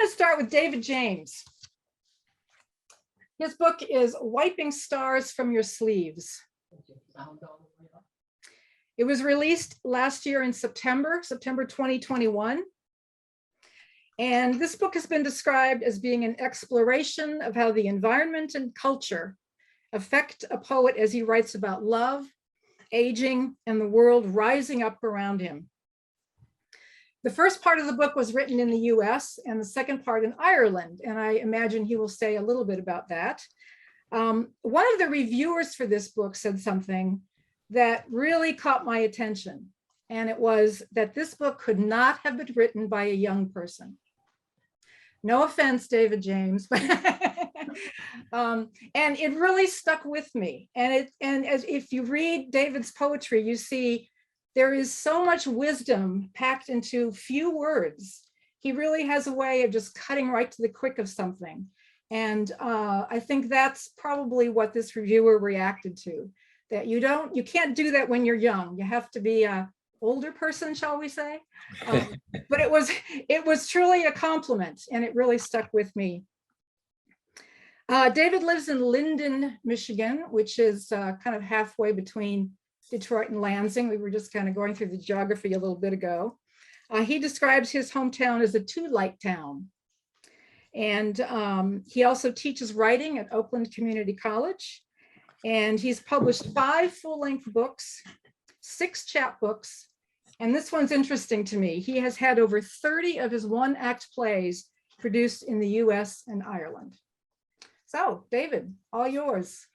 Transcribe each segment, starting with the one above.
to start with David James. His book is Wiping Stars from Your Sleeves. It was released last year in September 2021. And this book has been described as being an exploration of how the environment and culture affect a poet as he writes about love, aging, and the world rising up around him. The first part of the book was written in the US and the second part in Ireland, and I imagine he will say a little bit about that. One of the reviewers for this book said something that really caught my attention, and it was that this book could not have been written by a young person. No offense, David James, but and it really stuck with me. And if you read David's poetry, you see there is so much wisdom packed into few words. He really has a way of just cutting right to the quick of something. And I think that's probably what this reviewer reacted to, that you can't do that when you're young. You have to be a older person, shall we say? But it was truly a compliment, and it really stuck with me. David lives in Linden, Michigan, which is kind of halfway between Detroit and Lansing. We were just kind of going through the geography a little bit ago. He describes his hometown as a two-light town. And he also teaches writing at Oakland Community College. And he's published 5 full-length books, 6 chapbooks, and this one's interesting to me. He has had over 30 of his one-act plays produced in the US and Ireland. So, David, all yours.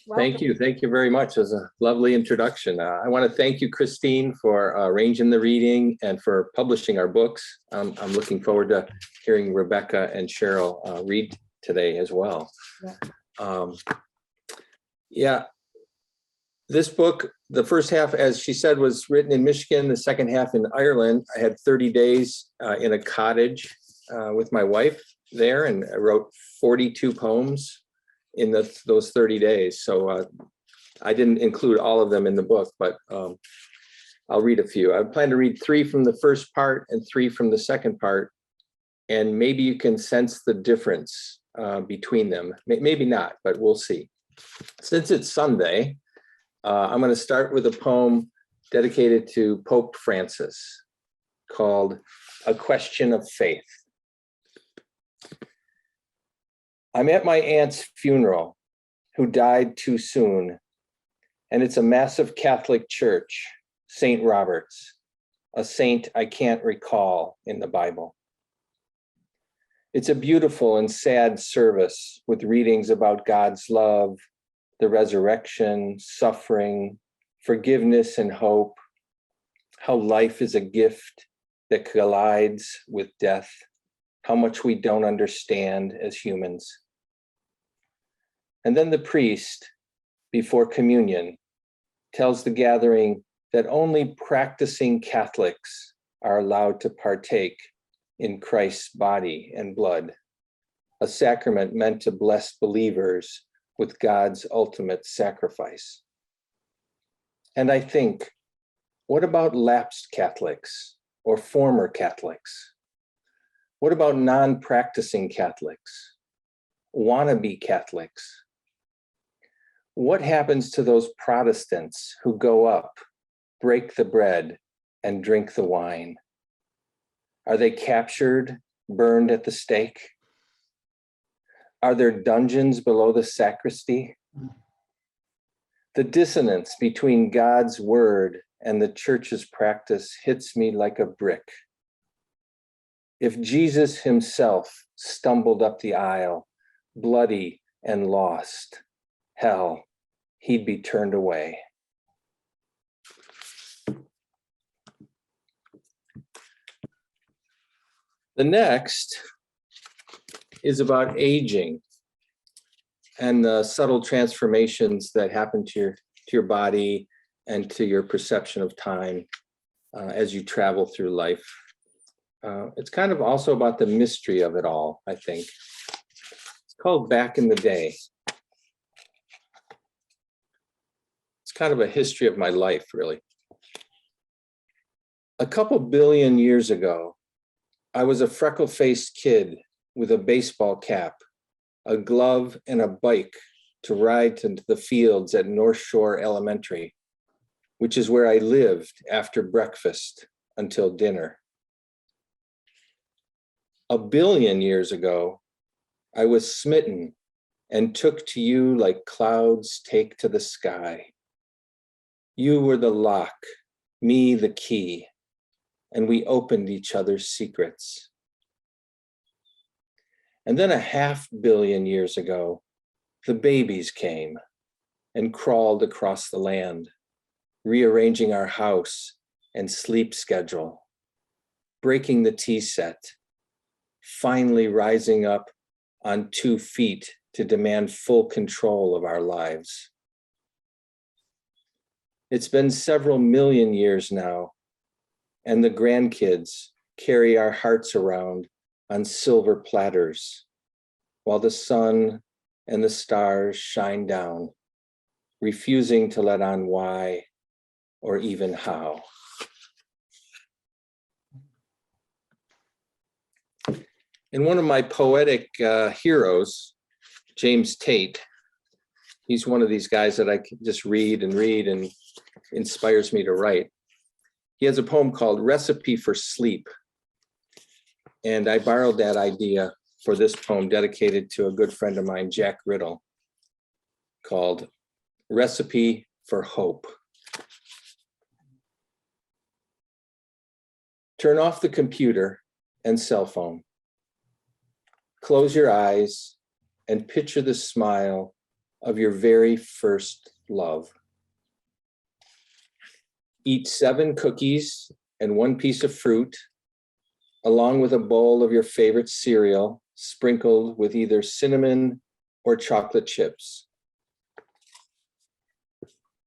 Welcome. Thank you very much. It was a lovely introduction. I want to thank you, Christine, for arranging the reading and for publishing our books. I'm looking forward to hearing Rebecca and Cheryl read today as well. Yeah. This book, the first half, as she said, was written in Michigan, the second half in Ireland. I had 30 days in a cottage with my wife there, and I wrote 42 poems in those 30 days. So I didn't include all of them in the book, but I'll read a few. I plan to read 3 from the first part and 3 from the second part, and maybe you can sense the difference between them. Maybe not, but we'll see. Since it's Sunday, I'm going to start with a poem dedicated to Pope Francis called A Question of Faith. I'm at my aunt's funeral, who died too soon, and it's a massive Catholic church, St. Robert's, a saint I can't recall in the Bible. It's a beautiful and sad service with readings about God's love, the resurrection, suffering, forgiveness, and hope, how life is a gift that collides with death, how much we don't understand as humans. And then the priest, before communion, tells the gathering that only practicing Catholics are allowed to partake in Christ's body and blood, a sacrament meant to bless believers with God's ultimate sacrifice. And I think, what about lapsed Catholics or former Catholics? What about non-practicing Catholics, wannabe Catholics? What happens to those Protestants who go up, break the bread, and drink the wine? Are they captured, burned at the stake? Are there dungeons below the sacristy? The dissonance between God's word and the church's practice hits me like a brick. If Jesus himself stumbled up the aisle, bloody and lost, hell, he'd be turned away. The next is about aging and the subtle transformations that happen to your body and to your perception of time as you travel through life. It's kind of also about the mystery of it all, I think. It's called Back in the Day. It's kind of a history of my life, really. A couple billion years ago, I was a freckle-faced kid with a baseball cap, a glove, and a bike to ride to the fields at North Shore Elementary, which is where I lived after breakfast until dinner. 1 billion years ago, I was smitten and took to you like clouds take to the sky. You were the lock, me the key, and we opened each other's secrets. And then 500 million years ago, the babies came and crawled across the land, rearranging our house and sleep schedule, breaking the tea set, finally rising up on 2 feet to demand full control of our lives. It's been several million years now, and the grandkids carry our hearts around on silver platters, while the sun and the stars shine down, refusing to let on why or even how. And one of my poetic heroes, James Tate, he's one of these guys that I can just read and inspires me to write. He has a poem called Recipe for Sleep. And I borrowed that idea for this poem dedicated to a good friend of mine, Jack Riddle, called Recipe for Hope. Turn off the computer and cell phone. Close your eyes and picture the smile of your very first love. Eat 7 cookies and 1 piece of fruit, along with a bowl of your favorite cereal, sprinkled with either cinnamon or chocolate chips.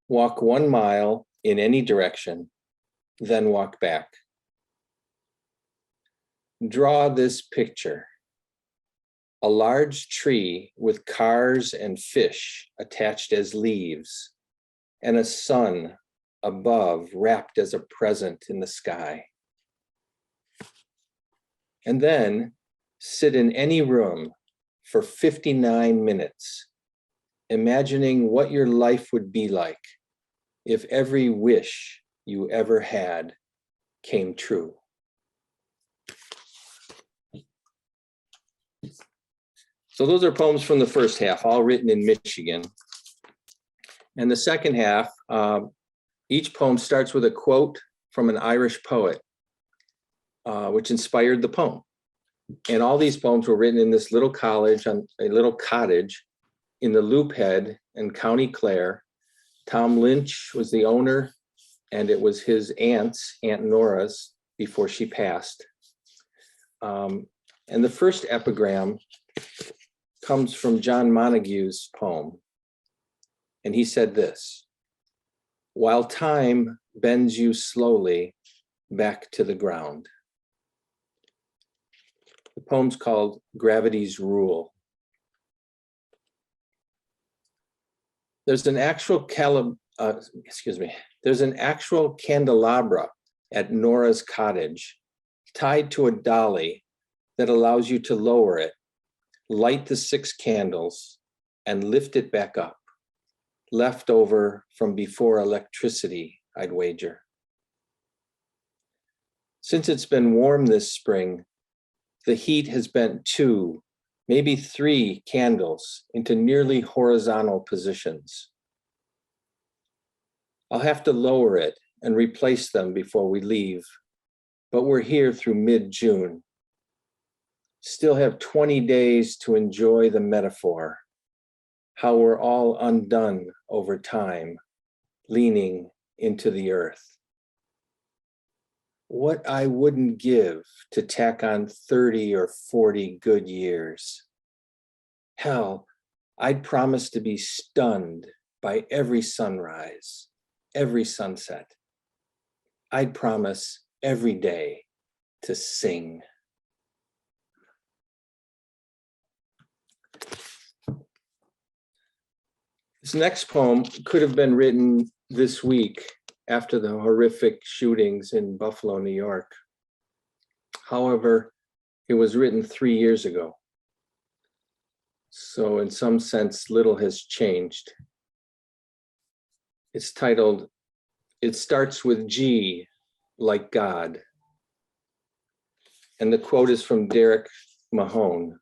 Walk 1 mile in any direction, then walk back. Draw this picture: a large tree with cars and fish attached as leaves, and a sun above wrapped as a present in the sky. And then sit in any room for 59 minutes, imagining what your life would be like if every wish you ever had came true. So those are poems from the first half, all written in Michigan. And the second half, each poem starts with a quote from an Irish poet, which inspired the poem. And all these poems were written in this little college, on a little cottage in the Loophead in County Clare. Tom Lynch was the owner, and it was his aunt's, Aunt Nora's, before she passed. And the first epigram comes from John Montague's poem. And he said this: while time bends you slowly back to the ground. The poem's called Gravity's Rule. There's an actual candelabra at Nora's cottage, tied to a dolly that allows you to lower it, light the 6 candles, and lift it back up, left over from before electricity, I'd wager. Since it's been warm this spring, the heat has bent 2, maybe 3 candles into nearly horizontal positions. I'll have to lower it and replace them before we leave, but we're here through mid-June. Still have 20 days to enjoy the metaphor, how we're all undone over time, leaning into the earth. What I wouldn't give to tack on 30 or 40 good years. Hell, I'd promise to be stunned by every sunrise, every sunset. I'd promise every day to sing. This next poem could have been written this week after the horrific shootings in Buffalo, New York. However, It was written 3 years ago. So in some sense, little has changed. It's titled, It Starts with G, Like God. And the quote is from Derek Mahone.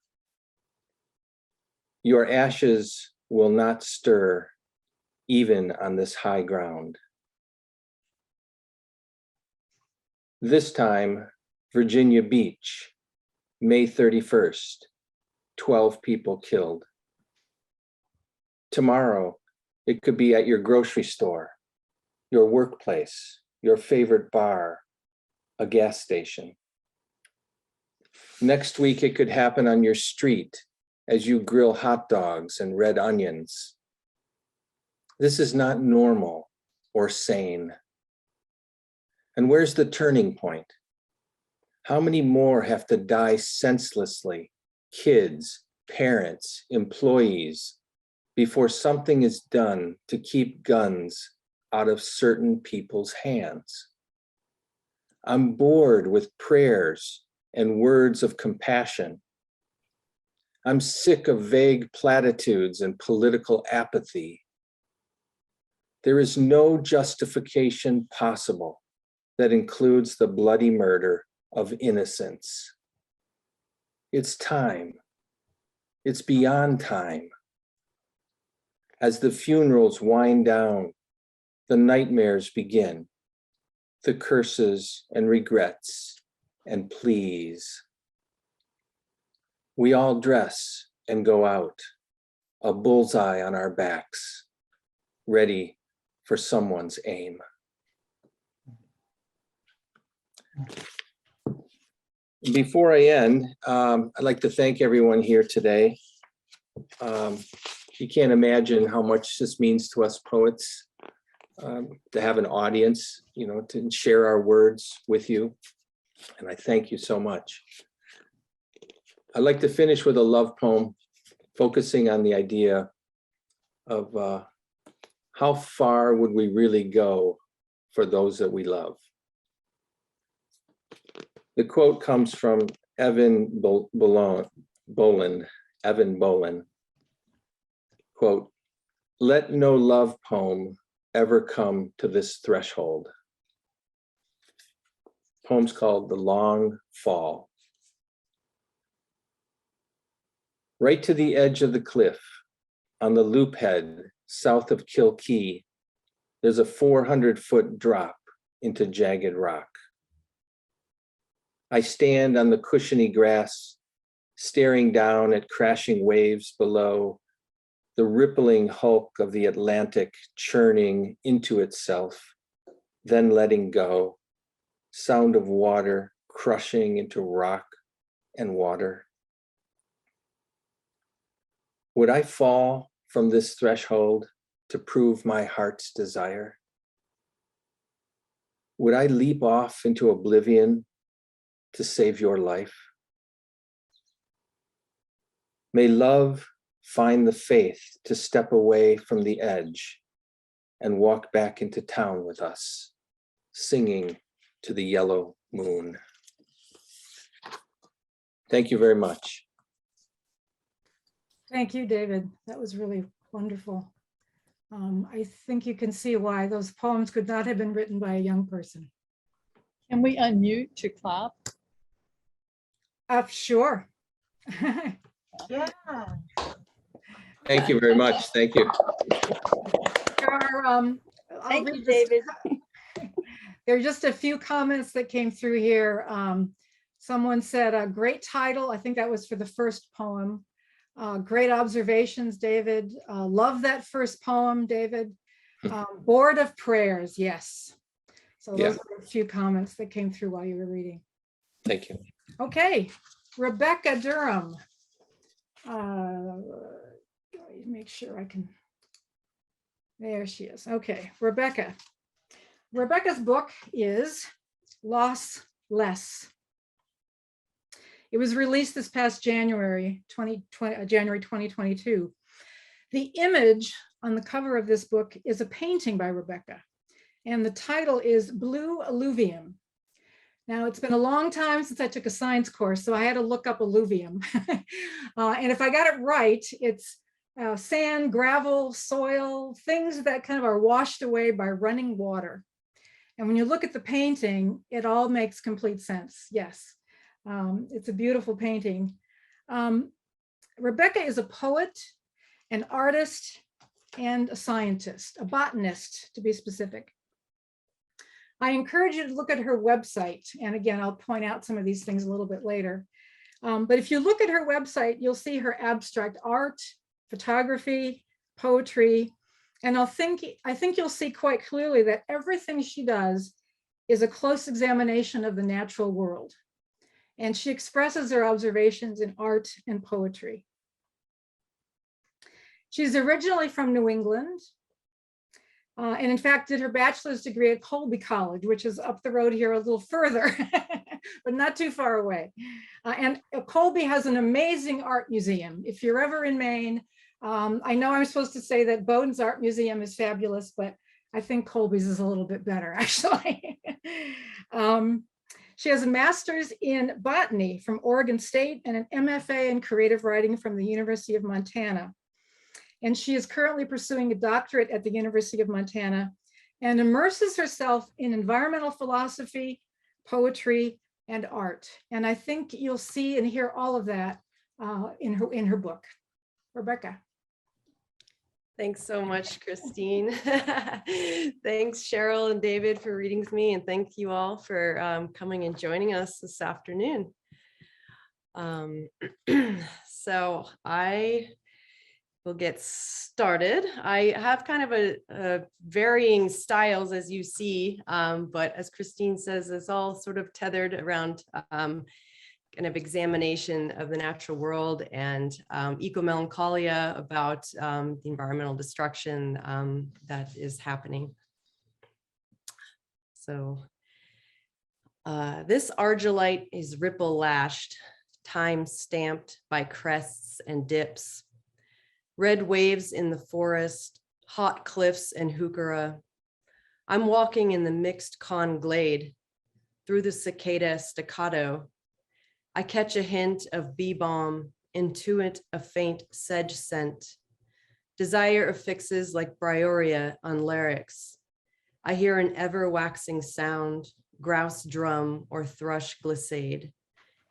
Your ashes will not stir, even on this high ground. This time, Virginia Beach, May 31st, 12 people killed. Tomorrow, it could be at your grocery store, your workplace, your favorite bar, a gas station. Next week, it could happen on your street as you grill hot dogs and red onions. This is not normal or sane. And where's the turning point? How many more have to die senselessly, kids, parents, employees, before something is done to keep guns out of certain people's hands? I'm bored with prayers and words of compassion. I'm sick of vague platitudes and political apathy. There is no justification possible that includes the bloody murder of innocence. It's time. It's beyond time. As the funerals wind down, the nightmares begin, the curses and regrets and pleas. We all dress and go out, a bullseye on our backs, ready for someone's aim. Before I end, I'd like to thank everyone here today. You can't imagine how much this means to us poets, to have an audience, to share our words with you. And I thank you so much. I'd like to finish with a love poem focusing on the idea of how far would we really go for those that we love. The quote comes from Evan Boland. Quote, "Let no love poem ever come to this threshold." Poem's called The Long Fall. Right to the edge of the cliff, on the loop head south of Kilkee, there's a 400-foot drop into jagged rock. I stand on the cushiony grass, staring down at crashing waves below, the rippling hulk of the Atlantic churning into itself, then letting go, sound of water crushing into rock and water. Would I fall from this threshold to prove my heart's desire? Would I leap off into oblivion to save your life? May love find the faith to step away from the edge and walk back into town with us, singing to the yellow moon. Thank you very much. Thank you, David. That was really wonderful. I think you can see why those poems could not have been written by a young person. Can we unmute to clap? Sure. Yeah. Thank you very much. Thank you. Thank you, David. There are just a few comments that came through here. Someone said a great title. I think that was for the first poem. Great observations, David. Love that first poem, David. Board of prayers, yes. So those are a few comments that came through while you were reading. Thank you. Okay, Rebecca Durham. Make sure I can. There she is. Okay, Rebecca. Rebecca's book is Loss Less. It was released this past January 2022. The image on the cover of this book is a painting by Rebecca, and the title is Blue Alluvium. Now, it's been a long time since I took a science course, so I had to look up alluvium. And if I got it right, it's sand, gravel, soil, things that kind of are washed away by running water. And when you look at the painting, it all makes complete sense. Yes, it's a beautiful painting. Rebecca is a poet, an artist, and a scientist, a botanist, to be specific. I encourage you to look at her website. And again, I'll point out some of these things a little bit later. But if you look at her website, you'll see her abstract art, photography, poetry. And I think you'll see quite clearly that everything she does is a close examination of the natural world. And she expresses her observations in art and poetry. She's originally from New England, and in fact did her bachelor's degree at Colby College, which is up the road here a little further, but not too far away. And Colby has an amazing art museum. If you're ever in Maine, I know I'm supposed to say that Bowdoin's Art Museum is fabulous, but I think Colby's is a little bit better, actually. She has a master's in botany from Oregon State and an MFA in creative writing from the University of Montana. And she is currently pursuing a doctorate at the University of Montana and immerses herself in environmental philosophy, poetry, and art. And I think you'll see and hear all of that in her book. Rebecca. Thanks so much, Christine. Thanks, Cheryl and David, for reading with me, and thank you all for coming and joining us this afternoon. So I will get started. I have kind of a varying styles, as you see, but as Christine says, it's all sort of tethered around kind of examination of the natural world and eco-melancholia about the environmental destruction that is happening. So this argillite is ripple lashed, time stamped by crests and dips, red waves in the forest, hot cliffs and heuchera. I'm walking in the mixed con glade through the cicada staccato. I catch a hint of bee balm, intuit a faint sedge scent. Desire affixes like bryoria on larynx. I hear an ever-waxing sound, grouse drum or thrush glissade.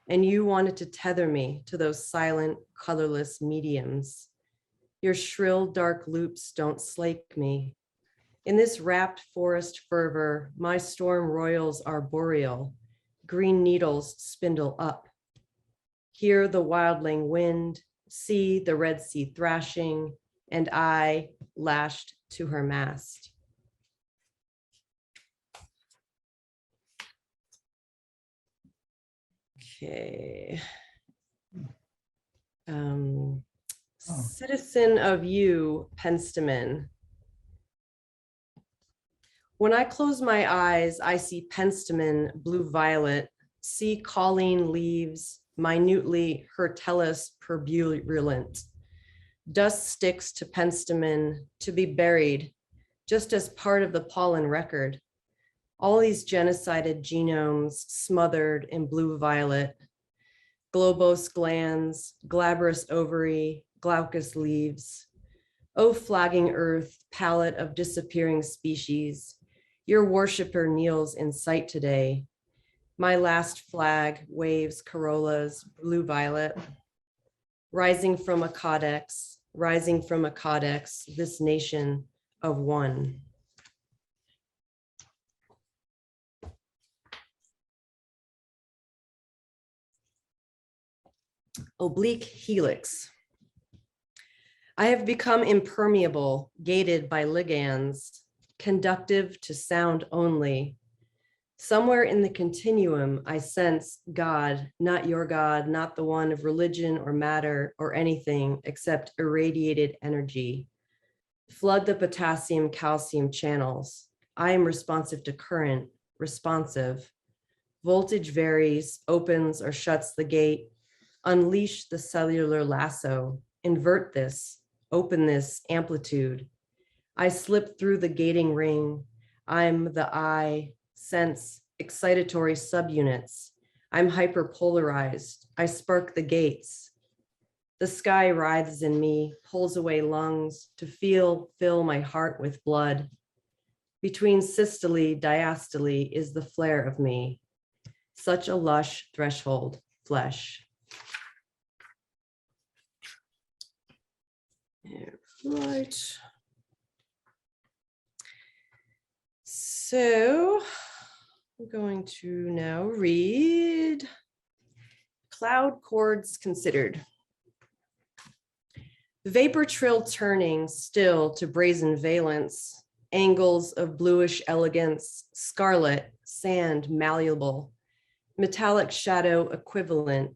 And you wanted to tether me to those silent, colorless mediums. Your shrill, dark loops don't slake me. In this wrapped forest fervor, my storm royals are boreal. Green needles spindle up. Hear the wildling wind, see the Red Sea thrashing, and I lashed to her mast. Okay. Citizen of you, Penstemon. When I close my eyes, I see Penstemon, blue-violet, see Colleen leaves, minutely Hertellus purulent. Dust sticks to Penstemon to be buried, just as part of the pollen record. All these genocided genomes smothered in blue-violet, globose glands, glabrous ovary, glaucous leaves. O flagging earth, palette of disappearing species, your worshiper kneels in sight today. My last flag waves corollas, blue-violet. Rising from a codex, this nation of one. Oblique helix. I have become impermeable, gated by ligands, conductive to sound only. Somewhere in the continuum, I sense God, not your God, not the one of religion or matter or anything except irradiated energy. Flood the potassium-calcium channels. I am responsive to current, responsive. Voltage varies, opens or shuts the gate. Unleash the cellular lasso. Invert this, open this amplitude. I slip through the gating ring. I'm the I, sense, excitatory subunits. I'm hyperpolarized. I spark the gates. The sky writhes in me, pulls away lungs to fill my heart with blood. Between systole, diastole is the flare of me. Such a lush threshold, flesh. Right. So I'm going to now read Cloud Chords Considered. Vapor trill turning still to brazen valence, angles of bluish elegance, scarlet, sand malleable, metallic shadow equivalent,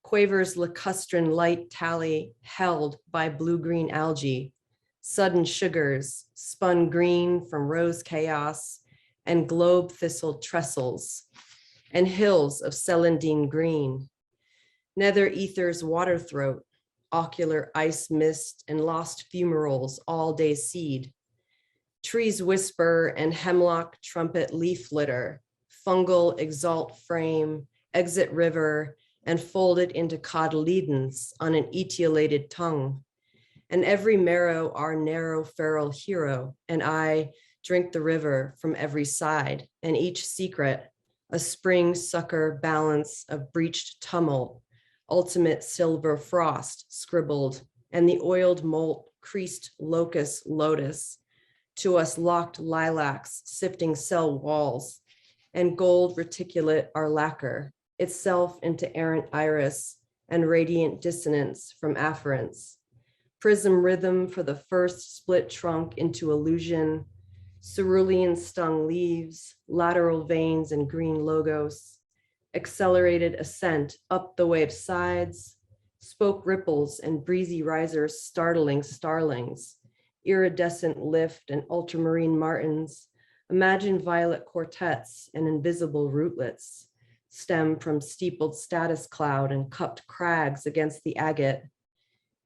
quavers lacustrine light tally held by blue-green algae, sudden sugars spun green from rose chaos and globe thistle trestles, and hills of celandine green, nether ether's water throat, ocular ice mist and lost fumaroles all day seed, trees whisper and hemlock trumpet leaf litter, fungal exalt frame, exit river, and folded into cotyledons on an etiolated tongue. And every marrow our narrow feral hero, and I drink the river from every side, and each secret, a spring sucker balance of breached tumult, ultimate silver frost scribbled, and the oiled molt creased locust lotus, to us locked lilacs sifting cell walls, and gold reticulate our lacquer, itself into errant iris and radiant dissonance from afference. Prism rhythm for the first split trunk into illusion, cerulean stung leaves, lateral veins and green logos, accelerated ascent up the wave's sides, spoke ripples and breezy risers startling starlings, iridescent lift and ultramarine martins, imagine violet quartets and invisible rootlets, stem from steepled status cloud and cupped crags against the agate,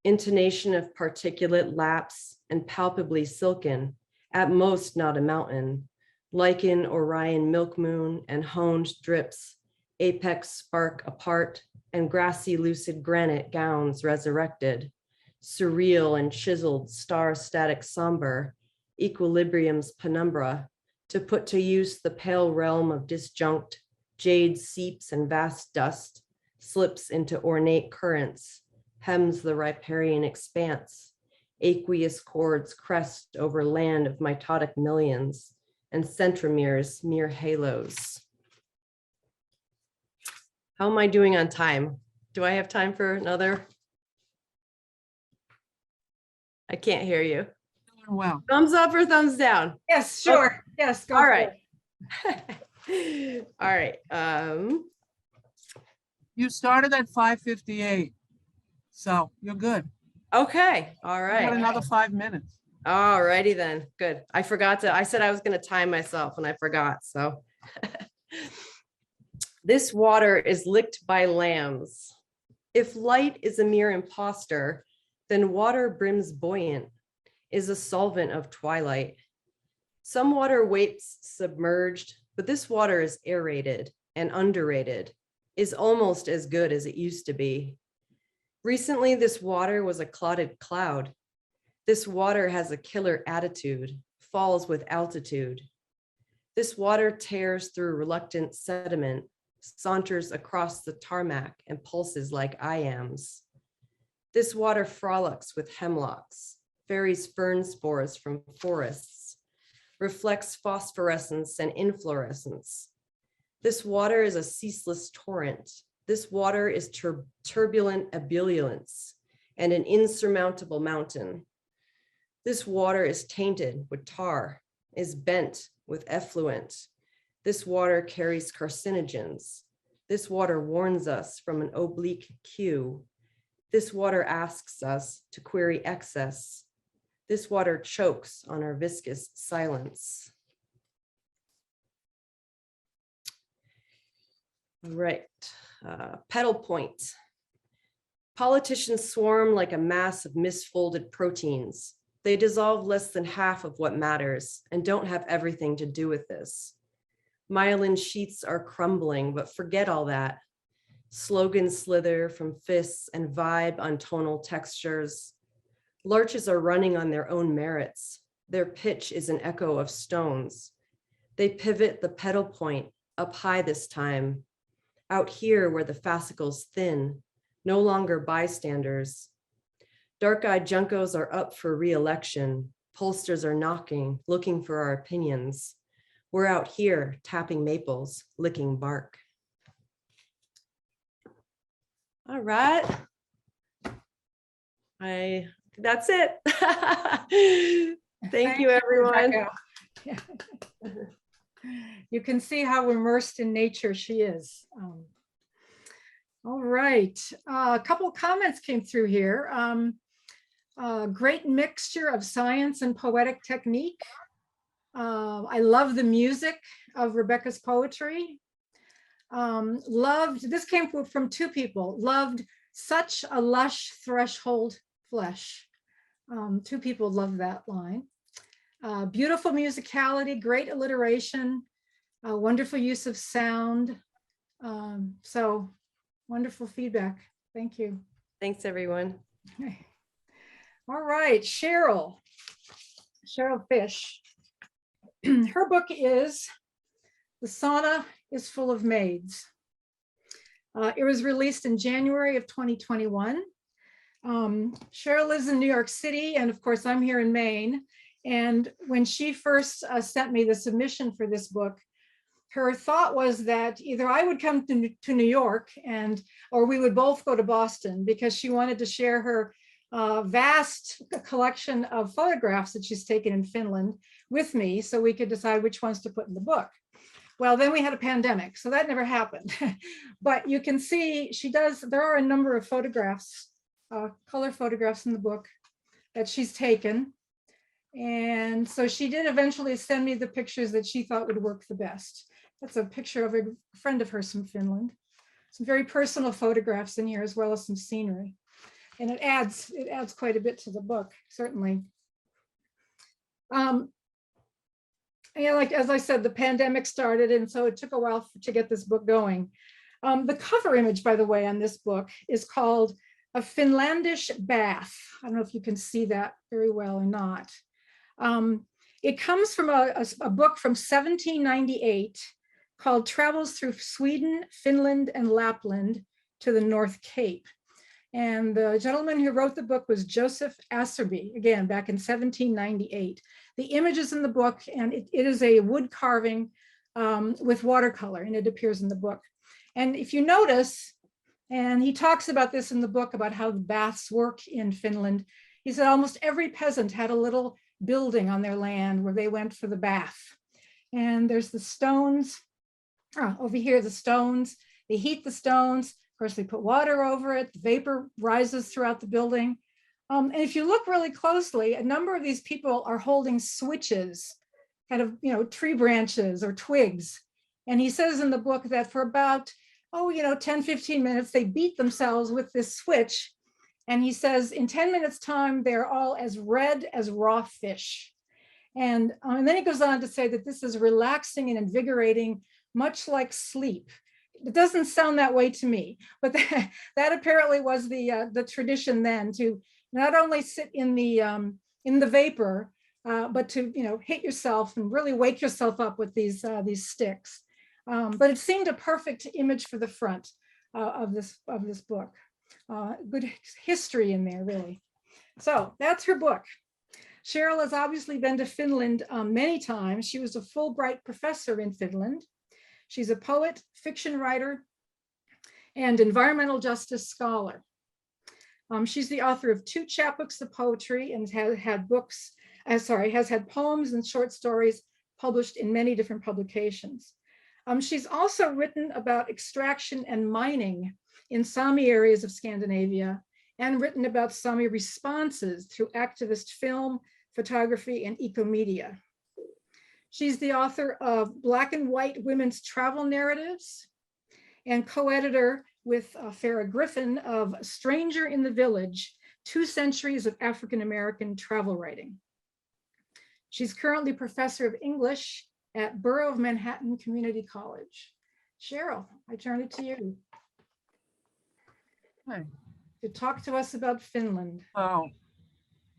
intonation of particulate lapse and palpably silken, at most not a mountain, lichen Orion milk moon and honed drips, apex spark apart and grassy lucid granite gowns resurrected, surreal and chiseled star static somber, equilibrium's penumbra, to put to use the pale realm of disjunct, jade seeps and vast dust, slips into ornate currents, hems the riparian expanse, aqueous chords crest over land of mitotic millions, and centromeres mere halos. How am I doing on time? Do I have time for another? I can't hear you. Well, Thumbs up or thumbs down? Yes, sure. Yes, go All for right. it. All right. you started at 5:58, so you're good. Okay. All You got right. another 5 minutes. All righty then. Good. I forgot to, I said I was going to time myself and I forgot. So this water is licked by lambs. If light is a mere imposter, then water brims buoyant, is a solvent of twilight. Some water waits submerged, but this water is aerated and underrated, is almost as good as it used to be. Recently, this water was a clotted cloud. This water has a killer attitude, falls with altitude. This water tears through reluctant sediment, saunters across the tarmac and pulses like iams. This water frolics with hemlocks, ferries fern spores from forests, reflects phosphorescence and inflorescence. This water is a ceaseless torrent. This water is turbulent ebullience and an insurmountable mountain. This water is tainted with tar, is bent with effluent. This water carries carcinogens. This water warns us from an oblique cue. This water asks us to query excess. This water chokes on our viscous silence. All right, pedal point. Politicians swarm like a mass of misfolded proteins. They dissolve less than half of what matters and don't have everything to do with this. Myelin sheets are crumbling, but forget all that. Slogans slither from fists and vibe on tonal textures. Larches are running on their own merits. Their pitch is an echo of stones. They pivot the pedal point up high this time. Out here where the fascicles thin, no longer bystanders. Dark-eyed juncos are up for re-election. Pollsters are knocking, looking for our opinions. We're out here tapping maples, licking bark. All right. That's it. Thank you, everyone. Rebecca. You can see how immersed in nature she is. All right, a couple comments came through here. Great mixture of science and poetic technique. I love the music of Rebecca's poetry. Loved, this came from two people, loved such a lush threshold flesh. Two people love that line. Beautiful musicality, great alliteration, wonderful use of sound. So wonderful feedback. Thank you. Thanks, everyone. All right, Cheryl Fish. Her book is The Sauna is Full of Maids. It was released in January of 2021. Cheryl lives in New York City, and of course I'm here in Maine. And when she first sent me the submission for this book, her thought was that either I would come to New York or we would both go to Boston, because she wanted to share her vast collection of photographs that she's taken in Finland with me, so we could decide which ones to put in the book. Well, then we had a pandemic, so that never happened. But you can see there are a number of photographs, color photographs in the book that she's taken. And so she did eventually send me the pictures that she thought would work the best. That's a picture of a friend of hers from Finland. Some very personal photographs in here, as well as some scenery. And it adds quite a bit to the book, certainly. Like, as I said, the pandemic started, and so it took a while to get this book going. The cover image, by the way, on this book is called A Finlandish Bath. I don't know if you can see that very well or not. It comes from a book from 1798 called Travels Through Sweden, Finland, and Lapland to the North Cape. And the gentleman who wrote the book was Joseph Asserby, again, back in 1798. The image is in the book, and it is a wood carving with watercolor, and it appears in the book. And if you notice, and he talks about this in the book, about how the baths work in Finland, he said almost every peasant had a little building on their land where they went for the bath. And there's the stones, over here, the stones, they heat the stones. Of course, they put water over it, the vapor rises throughout the building. And if you look really closely, a number of these people are holding switches, kind of, tree branches or twigs. And he says in the book that for about, 10, 15 minutes, they beat themselves with this switch. And he says in 10 minutes time, they're all as red as raw fish. And then he goes on to say that this is relaxing and invigorating, much like sleep. It doesn't sound that way to me, but that apparently was the tradition then, to not only sit in the vapor, but to hit yourself and really wake yourself up with these sticks. But it seemed a perfect image for the front of this book. Good history in there, really. So that's her book. Cheryl has obviously been to Finland many times. She was a Fulbright professor in Finland. She's a poet, fiction writer, and environmental justice scholar. She's the author of 2 chapbooks of poetry and has had poems and short stories published in many different publications. She's also written about extraction and mining in Sami areas of Scandinavia, and written about Sami responses through activist film, photography, and eco-media. She's the author of Black and White Women's Travel Narratives and co-editor with Farah Griffin of Stranger in the Village, 2 Centuries of African-American Travel Writing. She's currently professor of English at Borough of Manhattan Community College. Cheryl, I turn it to you Hi. to talk to us about Finland. Oh,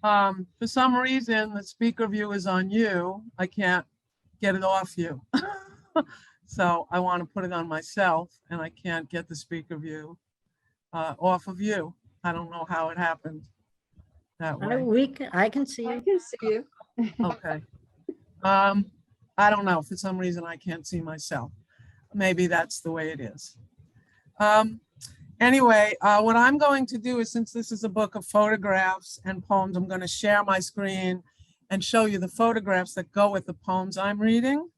for some reason, the speaker view is on you. I can't get it off you. So I want to put it on myself and I can't get the speaker view off of you. I don't know how it happened that way. I can see I you. can see you. Okay. I don't know. For some reason, I can't see myself. Maybe that's the way it is. Anyway, what I'm going to do is, since this is a book of photographs and poems, I'm going to share my screen and show you the photographs that go with the poems I'm reading.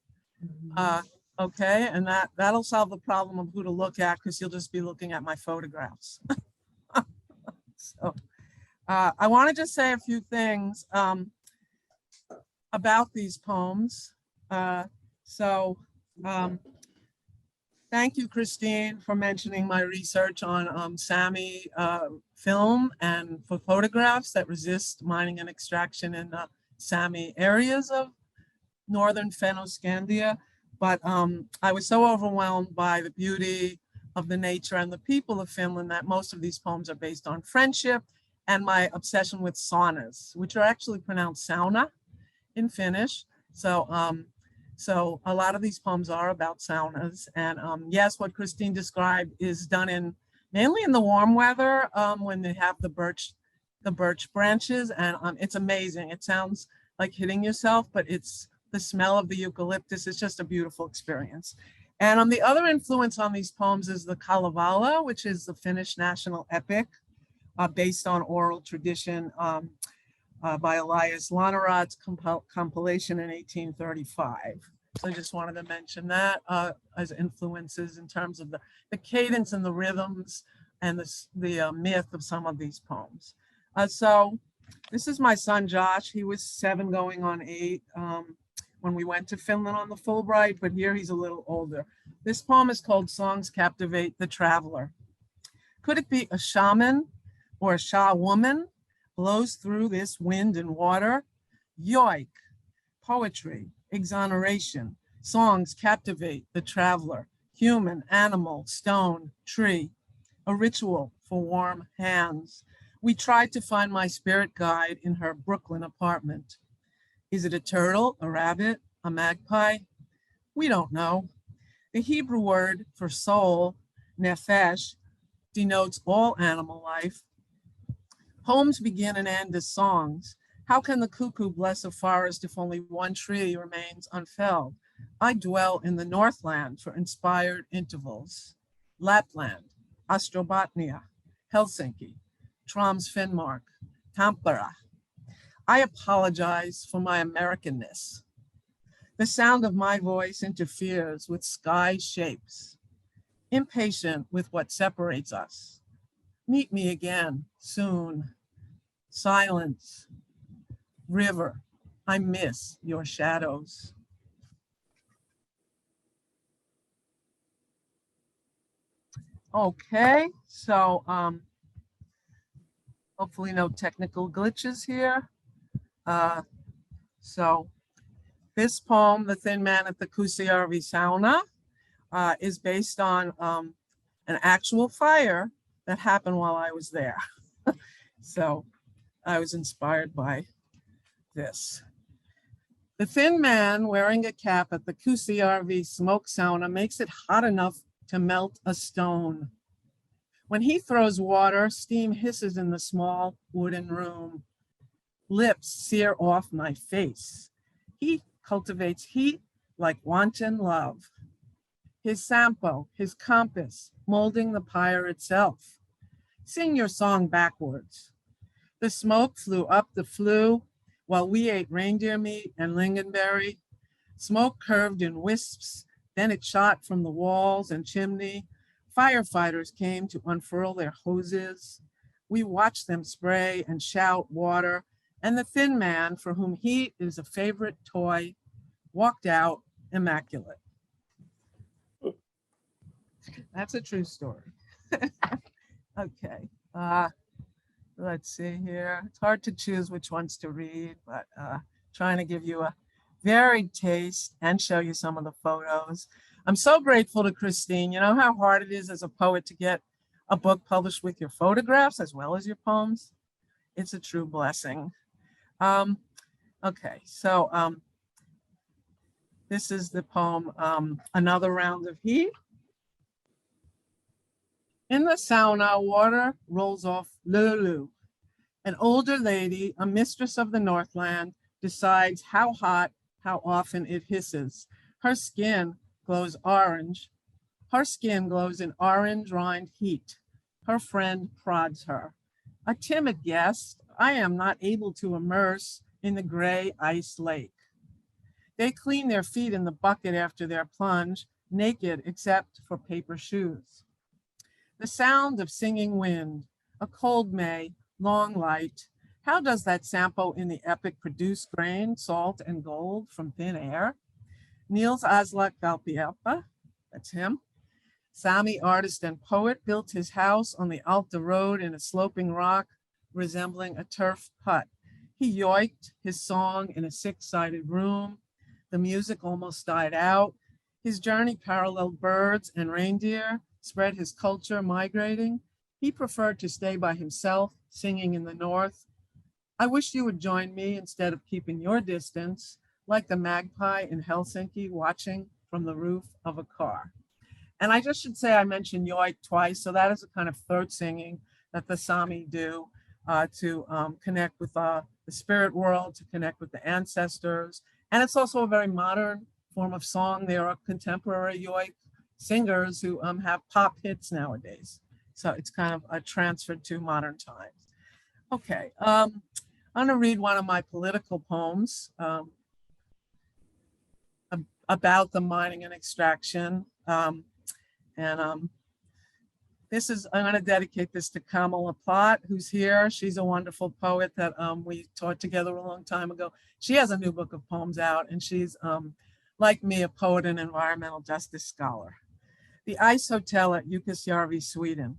Okay, and that'll solve the problem of who to look at, because you'll just be looking at my photographs. So I want to just say a few things about these poems. Thank you, Christine, for mentioning my research on Sami film and for photographs that resist mining and extraction in the Sami areas of northern Fennoscandia. But I was so overwhelmed by the beauty of the nature and the people of Finland that most of these poems are based on friendship and my obsession with saunas, which are actually pronounced sauna in Finnish. So a lot of these poems are about saunas. And yes, what Christine described is done mainly in the warm weather when they have the birch branches, and it's amazing. It sounds like hitting yourself, but it's the smell of the eucalyptus. It's just a beautiful experience. And the other influence on these poems is the Kalavala, which is the Finnish national epic based on oral tradition by Elias Lonarod's compilation in 1835. So I just wanted to mention that as influences in terms of the cadence and the rhythms and the myth of some of these poems. So this is my son, Josh. He was 7 going on 8 when we went to Finland on the Fulbright, but here he's a little older. This poem is called Songs Captivate the Traveler. Could it be a shaman or a Sha woman blows through this wind and water? Yoik, poetry, exoneration, songs captivate the traveler, human, animal, stone, tree, a ritual for warm hands. We tried to find my spirit guide in her Brooklyn apartment. Is it a turtle, a rabbit, a magpie? We don't know. The Hebrew word for soul, nefesh, denotes all animal life. Poems begin and end as songs. How can the cuckoo bless a forest if only one tree remains unfelled? I dwell in the Northland for inspired intervals. Lapland, Astrobotnia, Helsinki, Troms Finnmark, Tampere. I apologize for my Americanness. The sound of my voice interferes with sky shapes. Impatient with what separates us. Meet me again soon. Silence. River, I miss your shadows. Okay, so hopefully no technical glitches here. So this poem, The Thin Man at the Kusijärvi Sauna, is based on an actual fire that happened while I was there. So I was inspired by this. The thin man wearing a cap at the Kusijärvi smoke sauna makes it hot enough to melt a stone. When he throws water, steam hisses in the small wooden room. Lips sear off my face. He cultivates heat like wanton love. His sampo, his compass, molding the pyre itself. Sing your song backwards. The smoke flew up the flue while we ate reindeer meat and lingonberry. Smoke curved in wisps, then it shot from the walls and chimney. Firefighters came to unfurl their hoses. We watched them spray and shout water, and the thin man, for whom heat is a favorite toy, walked out immaculate. That's a true story. Okay, let's see here. It's hard to choose which ones to read, but trying to give you a varied taste, and show you some of the photos. I'm so grateful to Christine. You know how hard it is as a poet to get a book published with your photographs as well as your poems? It's a true blessing. Okay, so this is the poem, Another Round of Heat. In the sauna, water rolls off Lulu. An older lady, a mistress of the Northland, decides how hot, how often it hisses. Her skin glows orange. Her skin glows in orange rind heat. Her friend prods her. A timid guest, I am not able to immerse in the gray ice lake. They clean their feet in the bucket after their plunge, naked except for paper shoes. The sound of singing wind, a cold May, long light. How does that sample in the epic produce grain, salt, and gold from thin air? Niels Aslak Galpielpa, that's him, Sami artist and poet, built his house on the Alta Road in a sloping rock resembling a turf hut. He yoinked his song in a six-sided room. The music almost died out. His journey paralleled birds and reindeer, spread his culture migrating. He preferred to stay by himself, singing in the north. I wish you would join me instead of keeping your distance, like the magpie in Helsinki watching from the roof of a car. And I just should say I mentioned yoik twice, so that is a kind of throat singing that the Sami do to connect with the spirit world, to connect with the ancestors. And it's also a very modern form of song. There are contemporary yoik singers who have pop hits nowadays. So it's kind of transferred to modern times. Okay, I'm gonna read one of my political poems about the mining and extraction. This is, I'm gonna dedicate this to Kamala Plott, who's here. She's a wonderful poet that we taught together a long time ago. She has a new book of poems out, and she's, like me, a poet and environmental justice scholar. The Ice Hotel at Jukkasjärvi, Sweden.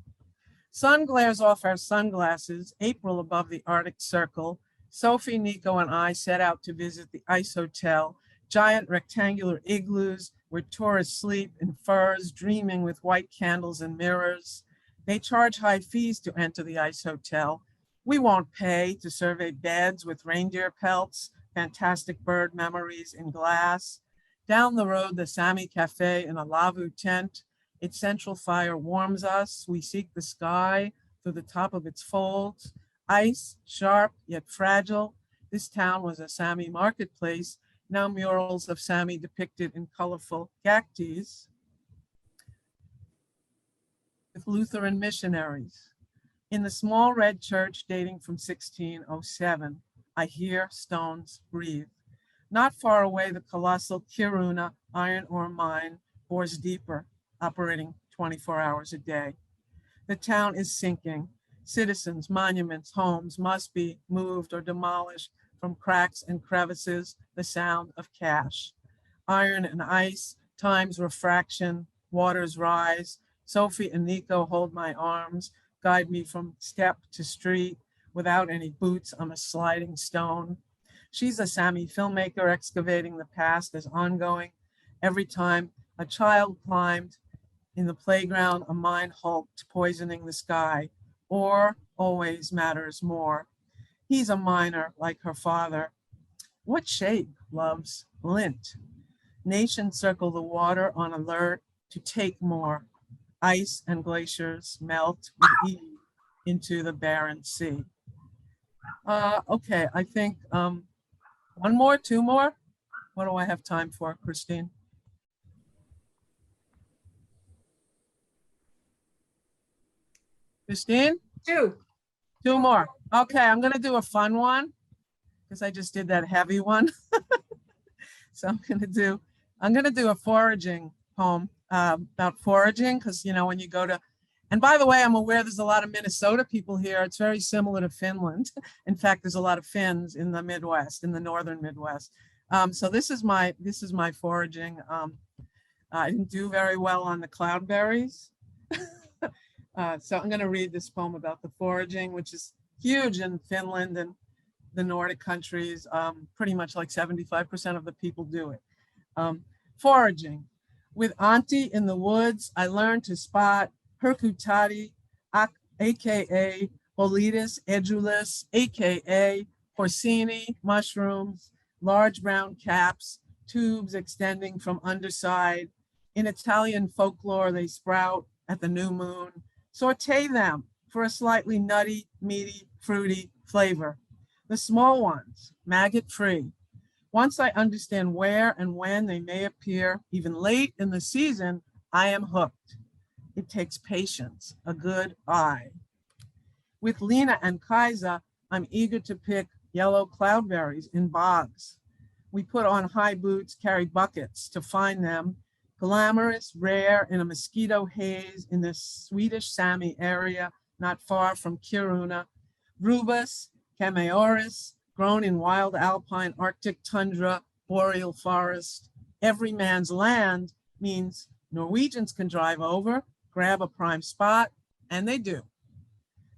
Sun glares off our sunglasses, April above the Arctic Circle. Sophie, Nico, and I set out to visit the Ice Hotel, giant rectangular igloos where tourists sleep in furs, dreaming with white candles and mirrors. They charge high fees to enter the Ice Hotel. We won't pay to survey beds with reindeer pelts, fantastic bird memories in glass. Down the road, the Sami Cafe in a Lavu tent. Its central fire warms us. We seek the sky through the top of its folds. Ice, sharp yet fragile. This town was a Sami marketplace. Now murals of Sami depicted in colorful cactus with Lutheran missionaries. In the small red church dating from 1607, I hear stones breathe. Not far away, the colossal Kiruna iron ore mine bores deeper, operating 24 hours a day. The town is sinking. Citizens, monuments, homes must be moved or demolished from cracks and crevices, the sound of cash. Iron and ice, time's refraction, waters rise. Sophie and Nico hold my arms, guide me from step to street. Without any boots, I'm a sliding stone. She's a Sami filmmaker excavating the past as ongoing. Every time a child climbed in the playground, a mine hulked, poisoning the sky. Ore always matters more. He's a miner like her father. What shape, loves? Lint. Nations circle the water on alert to take more. Ice and glaciers melt with ease into the barren sea. Okay, I think one more, two more. What do I have time for, Christine? Christine? Two more. Okay, I'm gonna do a fun one because I just did that heavy one. So I'm gonna do a foraging poem about foraging, because you know when you go to, and by the way, I'm aware there's a lot of Minnesota people here. It's very similar to Finland. In fact, there's a lot of Finns in the Midwest, in the northern Midwest. So this is my foraging. I didn't do very well on the cloudberries. So I'm going to read this poem about the foraging, which is huge in Finland and the Nordic countries, pretty much like 75% of the people do it. Foraging. With Auntie in the woods, I learned to spot Hercutati, aka Boletus edulis, aka porcini mushrooms, large brown caps, tubes extending from underside. In Italian folklore, they sprout at the new moon. Saute them for a slightly nutty, meaty, fruity flavor. The small ones, maggot-free. Once I understand where and when they may appear, even late in the season, I am hooked. It takes patience, a good eye. With Lena and Kaisa, I'm eager to pick yellow cloudberries in bogs. We put on high boots, carry buckets to find them. Glamorous, rare, in a mosquito haze in the Swedish Sami area, not far from Kiruna. Rubus, Cameoris, grown in wild alpine Arctic tundra, boreal forest. Every man's land means Norwegians can drive over, grab a prime spot, and they do.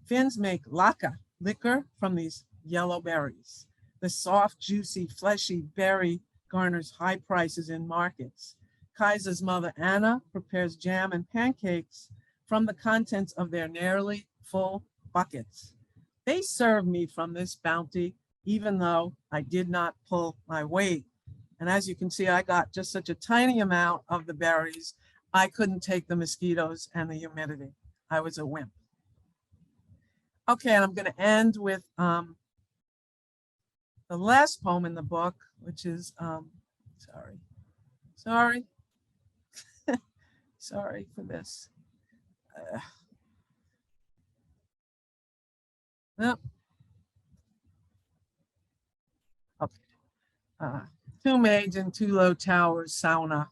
Finns make laka, liquor, from these yellow berries. The soft, juicy, fleshy berry garners high prices in markets. Kaisa's mother, Anna, prepares jam and pancakes from the contents of their nearly full buckets. They serve me from this bounty, even though I did not pull my weight. And as you can see, I got just such a tiny amount of the berries, I couldn't take the mosquitoes and the humidity. I was a wimp. Okay, and I'm going to end with the last poem in the book, which is, sorry for this. Nope. Okay. Two maids in two low towers sauna.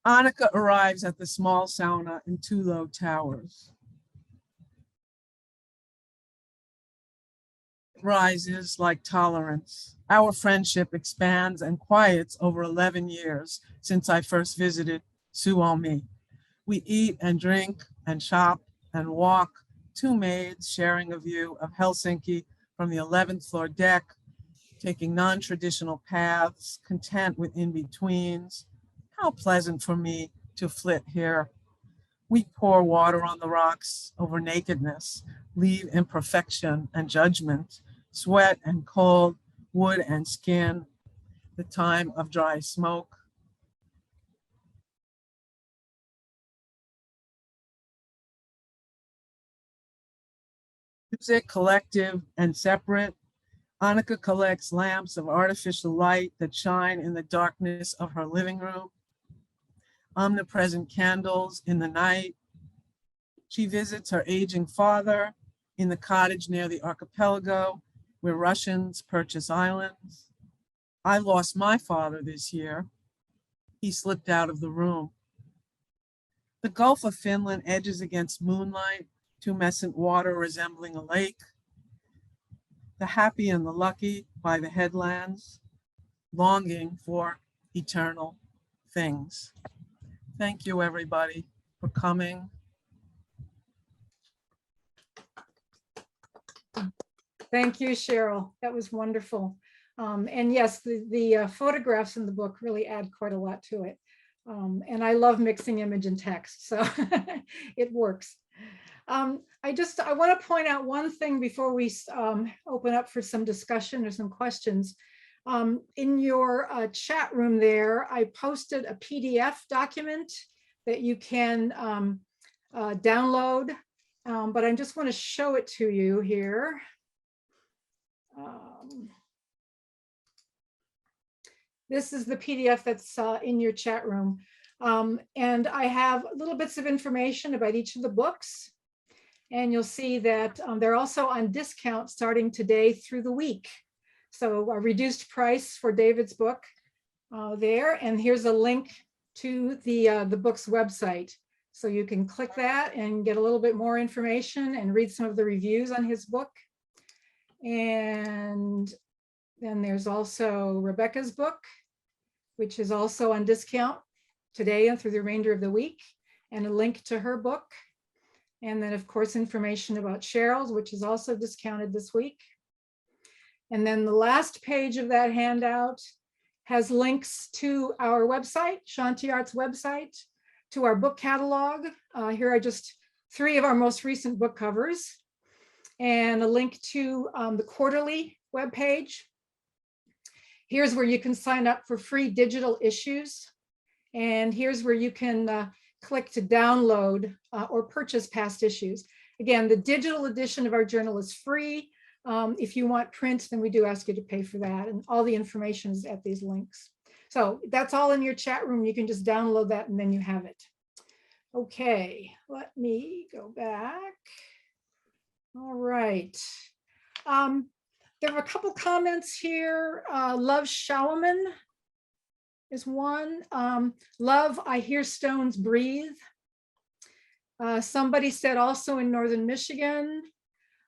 Annika arrives at the small sauna in two low towers. Rises like tolerance. Our friendship expands and quiets over 11 years since I first visited Suomi. We eat and drink and shop and walk, two maids sharing a view of Helsinki from the 11th floor deck, taking non-traditional paths, content with in-betweens. How pleasant for me to flit here. We pour water on the rocks over nakedness, leave imperfection and judgment, sweat and cold, wood and skin, the time of dry smoke. Music, collective and separate. Annika collects lamps of artificial light that shine in the darkness of her living room. Omnipresent candles in the night. She visits her aging father in the cottage near the archipelago where Russians purchase islands. I lost my father this year. He slipped out of the room. The Gulf of Finland edges against moonlight, tumescent water resembling a lake. The happy and the lucky by the headlands, longing for eternal things. Thank you, everybody, for coming. Thank you, Cheryl. That was wonderful. And yes, the photographs in the book really add quite a lot to it. And I love mixing image and text, so it works. I want to point out one thing before we open up for some discussion or some questions. In your chat room there, I posted a PDF document that you can download, but I just want to show it to you here. This is the PDF that's in your chat room. And I have little bits of information about each of the books. And you'll see that they're also on discount starting today through the week. So a reduced price for David's book there. And here's a link to the book's website. So you can click that and get a little bit more information and read some of the reviews on his book. And then there's also Rebecca's book, which is also on discount today and through the remainder of the week, and a link to her book. And then, of course, information about Cheryl's, which is also discounted this week. And then the last page of that handout has links to our website, Shanti Arts website, to our book catalog. Here are just 3 of our most recent book covers, and a link to the quarterly webpage. Here's where you can sign up for free digital issues. And here's where you can click to download or purchase past issues. Again, the digital edition of our journal is free. If you want print, then we do ask you to pay for that. And all the information is at these links. So that's all in your chat room. You can just download that and then you have it. Okay, let me go back. All right. There were a couple comments here. Love Shawaman is one. Love, I hear stones breathe. Somebody said also in Northern Michigan.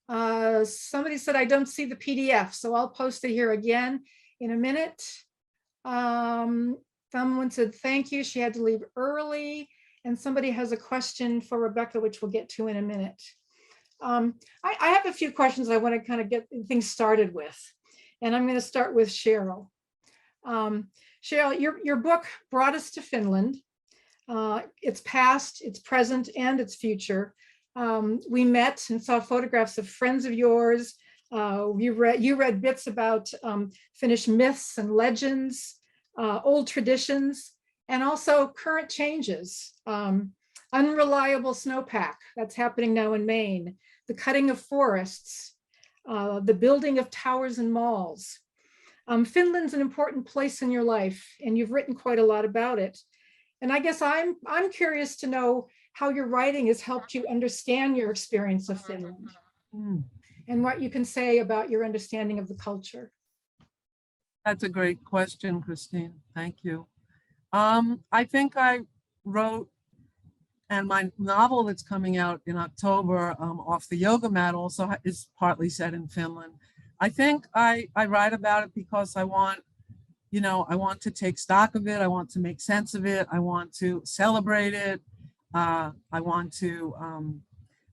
Somebody said, I don't see the PDF, so I'll post it here again in a minute. Someone said, thank you. She had to leave early. And somebody has a question for Rebecca, which we'll get to in a minute. I have a few questions I want to kind of get things started with. And I'm going to start with Cheryl. Cheryl, your book brought us to Finland. Its past, its present, and its future. We met and saw photographs of friends of yours. You read bits about Finnish myths and legends, old traditions, and also current changes. Unreliable snowpack that's happening now in Maine, the cutting of forests, the building of towers and malls. Finland's an important place in your life, and you've written quite a lot about it. And I guess I'm curious to know how your writing has helped you understand your experience of Finland and what you can say about your understanding of the culture. That's a great question, Christine. Thank you. I think I wrote, and my novel that's coming out in October, Off the Yoga Mat, also is partly set in Finland. I think I write about it because I want, I want to take stock of it. I want to make sense of it. I want to celebrate it. I want to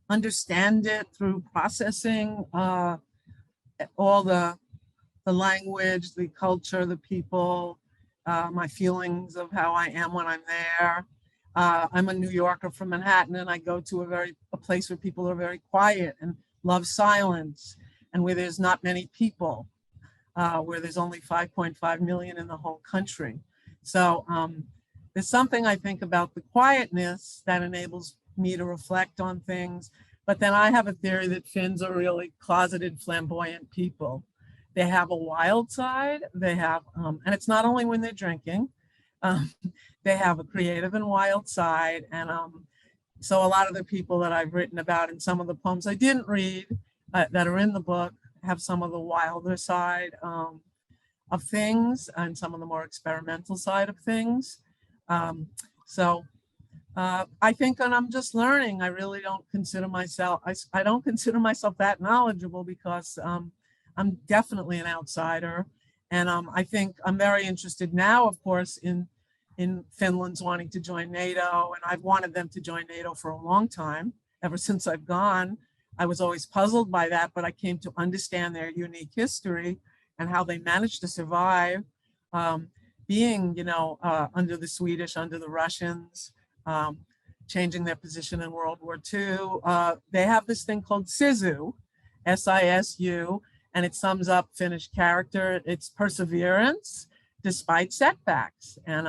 understand it through processing all the language, the culture, the people, my feelings of how I am when I'm there. I'm a New Yorker from Manhattan, and I go to a place where people are very quiet and love silence, and where there's not many people, where there's only 5.5 million in the whole country. So there's something I think about the quietness that enables me to reflect on things. But then I have a theory that Finns are really closeted, flamboyant people. They have a wild side. They have, and it's not only when they're drinking, they have a creative and wild side. And so a lot of the people that I've written about in some of the poems I didn't read that are in the book have some of the wilder side of things and some of the more experimental side of things. I think, and I'm just learning, I really don't consider myself, I don't consider myself that knowledgeable because I'm definitely an outsider. And I think I'm very interested now, of course, in Finland's wanting to join NATO, and I've wanted them to join NATO for a long time. Ever since I've gone, I was always puzzled by that, but I came to understand their unique history and how they managed to survive being, under the Swedish, under the Russians, changing their position in World War II. They have this thing called SISU, S-I-S-U, and it sums up Finnish character. It's perseverance despite setbacks, and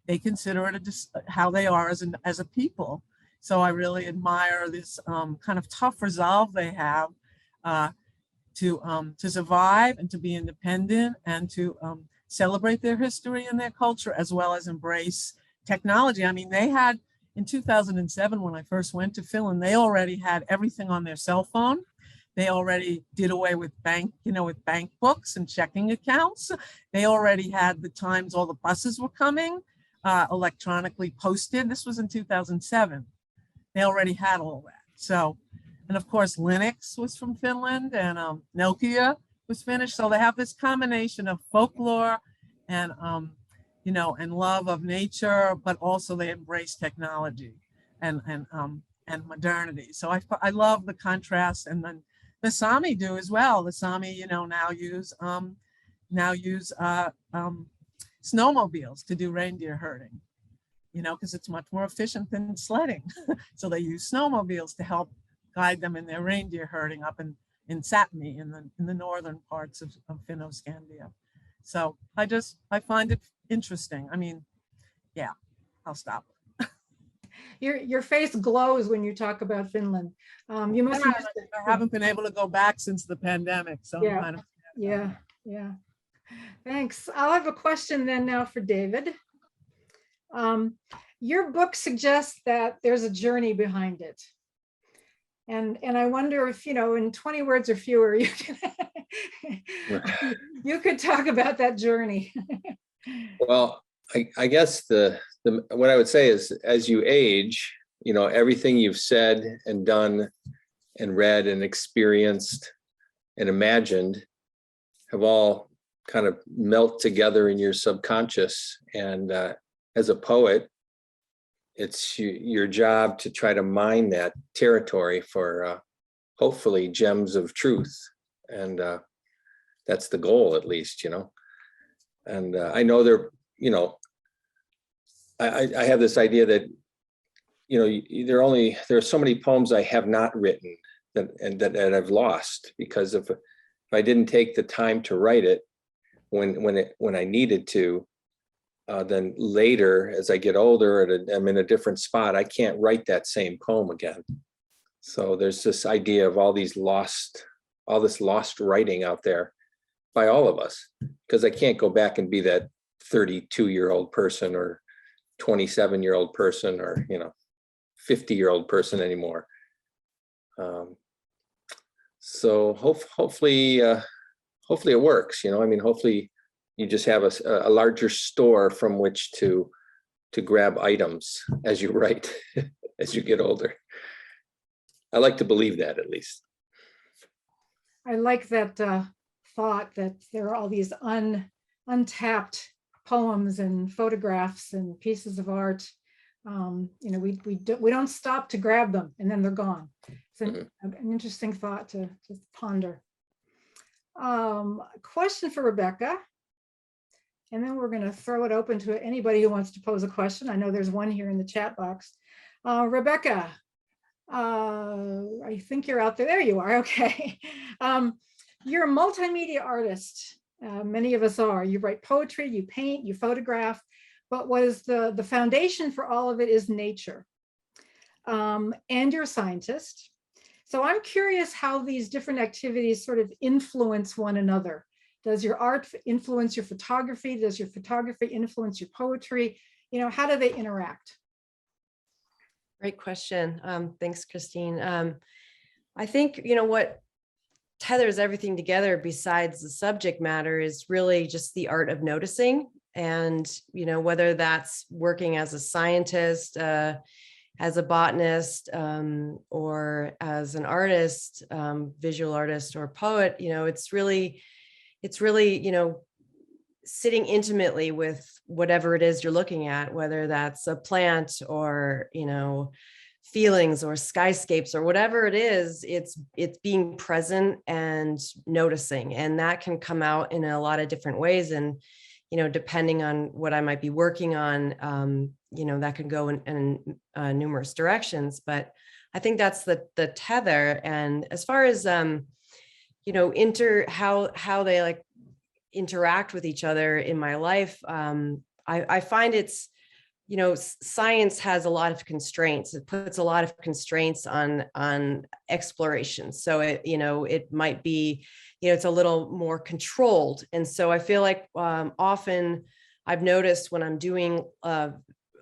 they consider it how they are as a people. So I really admire this kind of tough resolve they have to survive and to be independent and to celebrate their history and their culture, as well as embrace technology. I mean, they had, in 2007, when I first went to Finland, they already had everything on their cell phone. They already did away with bank books and checking accounts. They already had the times all the buses were coming electronically posted. This was in 2007. They already had all that. So, and of course, Linux was from Finland, and Nokia was Finnish. So they have this combination of folklore and, and love of nature, but also they embrace technology and modernity. So I love the contrast and then the Sami do as well. The Sami, now use snowmobiles to do reindeer herding, because it's much more efficient than sledding. So they use snowmobiles to help guide them in their reindeer herding up in Sapmi in the northern parts of Finno-Scandia. So I find it interesting. I mean, yeah, I'll stop. Your face glows when you talk about Finland. You must have missed it. I haven't been able to go back since the pandemic, so Yeah. I'm kind of Yeah. Thanks. I'll have a question then now for David. Your book suggests that there's a journey behind it. And I wonder if, in 20 words or fewer, you could talk about that journey. Well, I guess what I would say is, as you age, everything you've said and done and read and experienced and imagined have all kind of melt together in your subconscious. And as a poet, it's your job to try to mine that territory for hopefully gems of truth. And that's the goal, at least, And I know I have this idea that, there are so many poems I have not written that I've lost, because if I didn't take the time to write it when I needed to, then later, as I get older and I'm in a different spot, I can't write that same poem again. So there's this idea of all this lost writing out there by all of us, because I can't go back and be that 32-year-old person or 27-year-old person or 50-year-old person anymore. So hopefully it works. Hopefully you just have a larger store from which to grab items as you write, as you get older. I like to believe that, at least. I like that thought that there are all these untapped poems and photographs and pieces of art. We don't stop to grab them and then they're gone. It's an interesting thought to ponder. Question for Rebecca, and then we're going to throw it open to anybody who wants to pose a question. I know there's one here in the chat box. Rebecca, I think you're out there. There you are. Okay. You're a multimedia artist. Many of us are. You write poetry, you paint, you photograph, but what is the foundation for all of it is nature. And you're a scientist. So I'm curious how these different activities sort of influence one another. Does your art influence your photography? Does your photography influence your poetry? How do they interact? Great question. Thanks, Christine. I think, what tethers everything together besides the subject matter is really just the art of noticing. And, whether that's working as a scientist, as a botanist, or as an artist, visual artist or poet, it's really, sitting intimately with whatever it is you're looking at, whether that's a plant or, feelings or skyscapes or whatever it is, it's being present and noticing. And that can come out in a lot of different ways. And, depending on what I might be working on, that can go in numerous directions. But I think that's the tether. And as far as, how they like interact with each other in my life, I find it's, science has a lot of constraints. It puts a lot of constraints on exploration. So it might be, it's a little more controlled. And so I feel like often I've noticed when I'm doing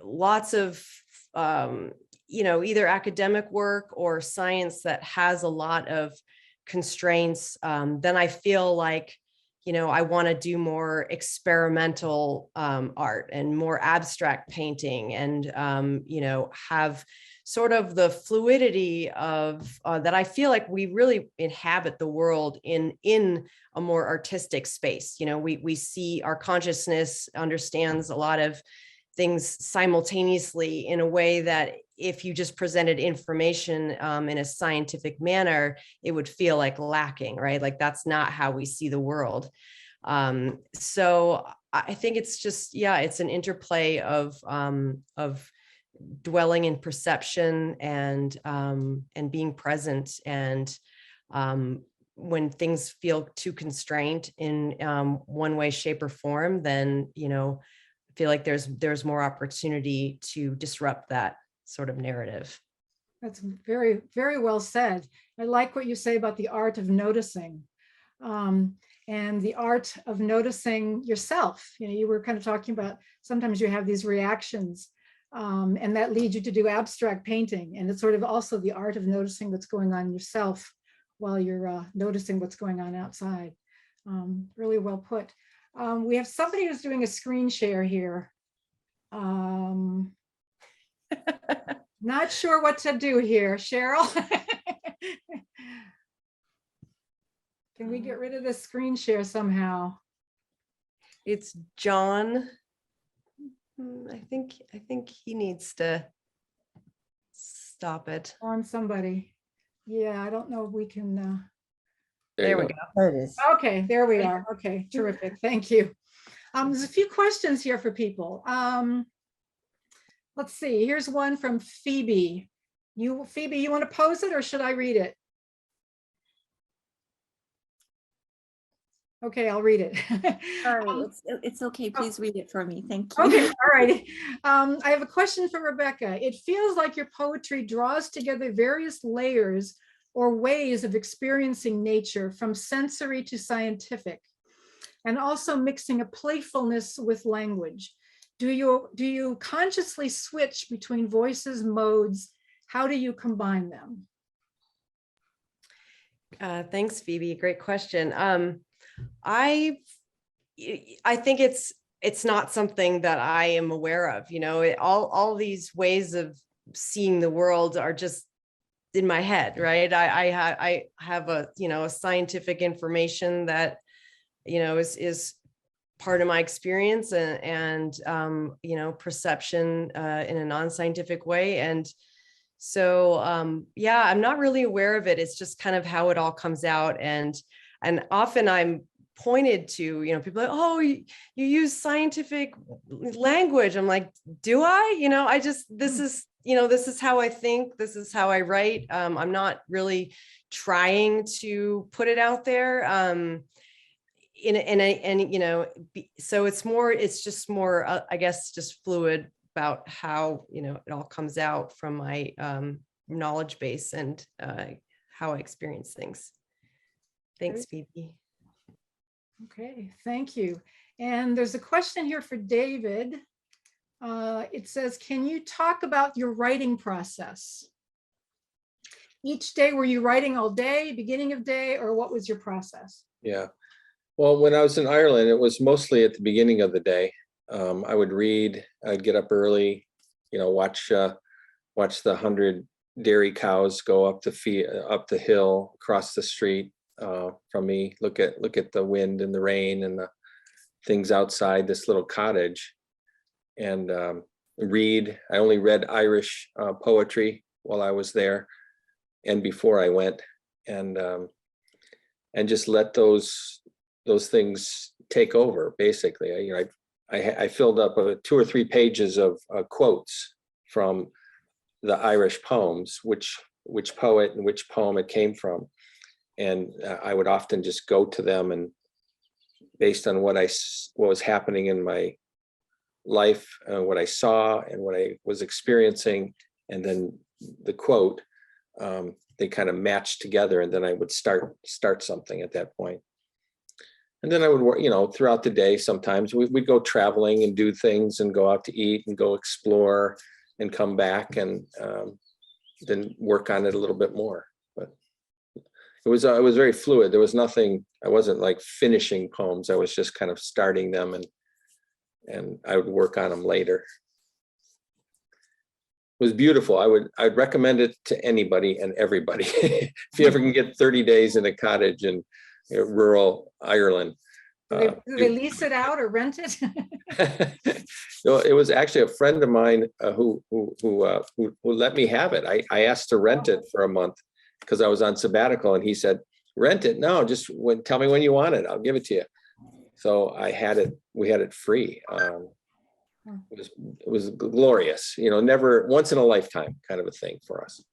lots of, either academic work or science that has a lot of constraints, then I feel like, I want to do more experimental art and more abstract painting and, have sort of the fluidity of that. I feel like we really inhabit the world in a more artistic space. We see our consciousness understands a lot of things simultaneously in a way that if you just presented information in a scientific manner, it would feel like lacking, right? Like that's not how we see the world. So I think it's just, yeah, it's an interplay of dwelling in perception and being present. And when things feel too constrained in one way, shape, or form, then, you know, I feel like there's more opportunity to disrupt that sort of narrative. That's very, very well said. I like what you say about the art of noticing, and the art of noticing yourself. You know, you were kind of talking about sometimes you have these reactions, and that leads you to do abstract painting. And it's sort of also the art of noticing what's going on yourself while you're noticing what's going on outside. Really well put. We have somebody who's doing a screen share here. Not sure what to do here, Cheryl. Can we get rid of the screen share somehow? It's John. I think he needs to stop it. On somebody. Yeah, I don't know if we can. There we go. There it is. Okay, there we are. Okay, terrific. Thank you. There's a few questions here for people. Let's see. Here's one from Phoebe. Phoebe, you want to pose it or should I read it? Okay, I'll read it. Sorry, it's okay. Please read it for me. Thank you. Okay, all righty. I have a question for Rebecca. It feels like your poetry draws together various layers or ways of experiencing nature, from sensory to scientific, and also mixing a playfulness with language. Do you consciously switch between voices, modes? How do you combine them? Thanks, Phoebe. Great question. I think it's not something that I am aware of. You know, all these ways of seeing the world are just in my head, right? I have a scientific information that is part of my experience and perception in a non-scientific way. And so, yeah, I'm not really aware of it. It's just kind of how it all comes out. And often I'm pointed to, people are like, oh, you use scientific language. I'm like, do I? This is how I think, this is how I write. I'm not really trying to put it out there. So it's just more, I guess, just fluid about how, it all comes out from my knowledge base and how I experience things. Thanks, Phoebe. Okay, thank you. And there's a question here for David. It says, can you talk about your writing process? Each day, were you writing all day, beginning of day, or what was your process? Yeah. Well, when I was in Ireland, it was mostly at the beginning of the day. I would read, I'd get up early, watch the 100 dairy cows go up the hill, across the street from me, look at the wind and the rain and the things outside this little cottage, and read. I only read Irish poetry while I was there and before I went, and just let those things take over. Basically, I filled up 2 or 3 pages of quotes from the Irish poems, which poet and which poem it came from, and I would often just go to them, and based on what was happening in my life, what I saw and what I was experiencing, and then the quote, they kind of matched together, and then I would start something at that point. And then I would work, throughout the day. Sometimes we'd go traveling and do things and go out to eat and go explore and come back and then work on it a little bit more. But it was very fluid. There was nothing, I wasn't like finishing poems. I was just kind of starting them, and I would work on them later. It was beautiful. I'd recommend it to anybody and everybody. If you ever can get 30 days in a cottage in rural Ireland, Do they lease it out or rent it? No, it was actually a friend of mine who let me have it. I asked to rent it for a month because I was on sabbatical, and he said, "Rent it? No, just tell me when you want it. I'll give it to you." So I had it. We had it free. It was glorious. Never once in a lifetime kind of a thing for us.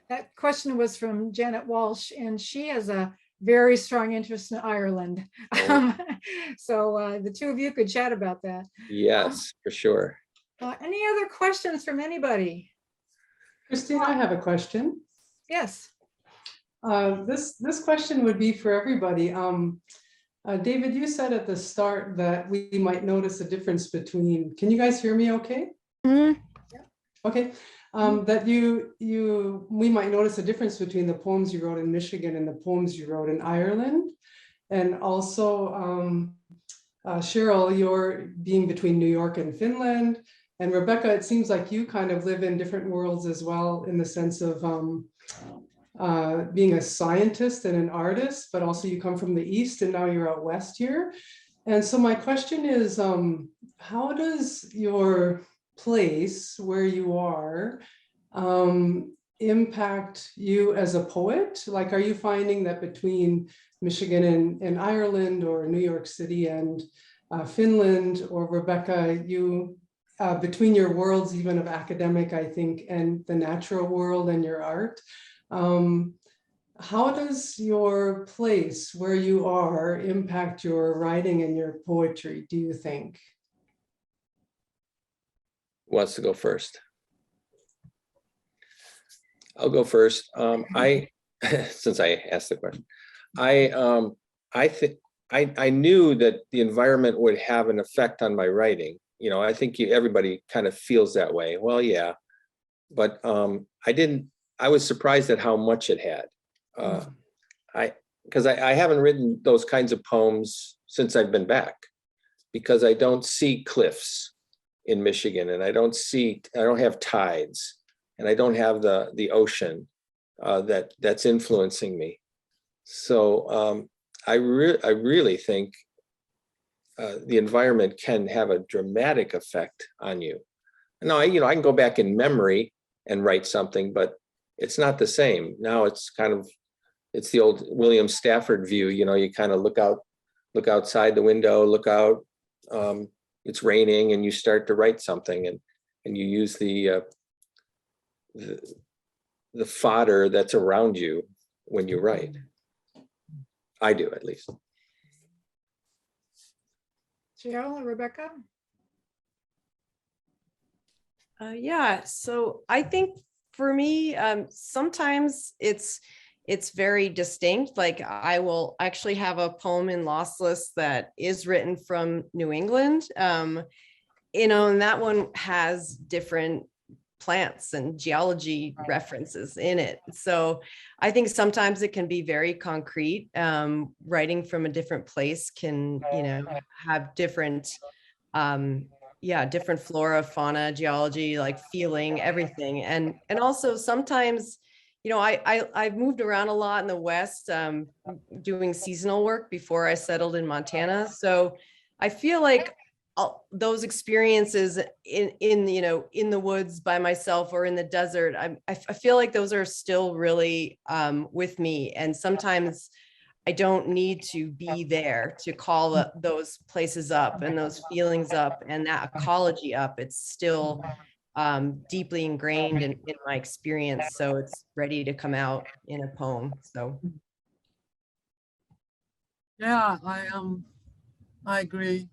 That question was from Janet Walsh, and she has a very strong interest in Ireland. So the two of you could chat about that. Yes, for sure. Any other questions from anybody? Christine, I have a question. Yes. This question would be for everybody. David, you said at the start that we might notice a difference between, can you guys hear me okay? Mhm. Okay. That we might notice a difference between the poems you wrote in Michigan and the poems you wrote in Ireland. And also, Cheryl, you're being between New York and Finland. And Rebecca, it seems like you kind of live in different worlds as well, in the sense of being a scientist and an artist, but also you come from the East and now you're out West here. And so my question is, how does your place where you are impact you as a poet? Like, are you finding that between Michigan and Ireland, or New York City and Finland, or Rebecca, you between your worlds, even of academic, I think, and the natural world and your art, how does your place where you are impact your writing and your poetry, do you think? Who wants to go first? I'll go first. Since I asked the question, I think I knew that the environment would have an effect on my writing. I think everybody kind of feels that way. Well, yeah, but I was surprised at how much it had. Because I haven't written those kinds of poems since I've been back, because I don't see cliffs in Michigan, and I don't have tides, and I don't have the ocean that's influencing me. So I really think the environment can have a dramatic effect on you. Now, I can go back in memory and write something, but it's not the same. Now it's the old William Stafford view. You kind of look outside the window, look out. It's raining, and you start to write something, and you use the fodder that's around you when you write. I do, at least. Cheryl or Rebecca? Yeah, so I think for me, sometimes it's very distinct. Like, I will actually have a poem in Lossless that is written from New England, and that one has different plants and geology references in it. So I think sometimes it can be very concrete. Writing from a different place can, have different, different flora, fauna, geology, like feeling, everything. And also sometimes, I've moved around a lot in the West, doing seasonal work before I settled in Montana. So I feel like those experiences in the woods by myself or in the desert, I feel like those are still really with me. And sometimes I don't need to be there to call those places up and those feelings up and that ecology up. It's still deeply ingrained in my experience. So it's ready to come out in a poem. So. Yeah, I agree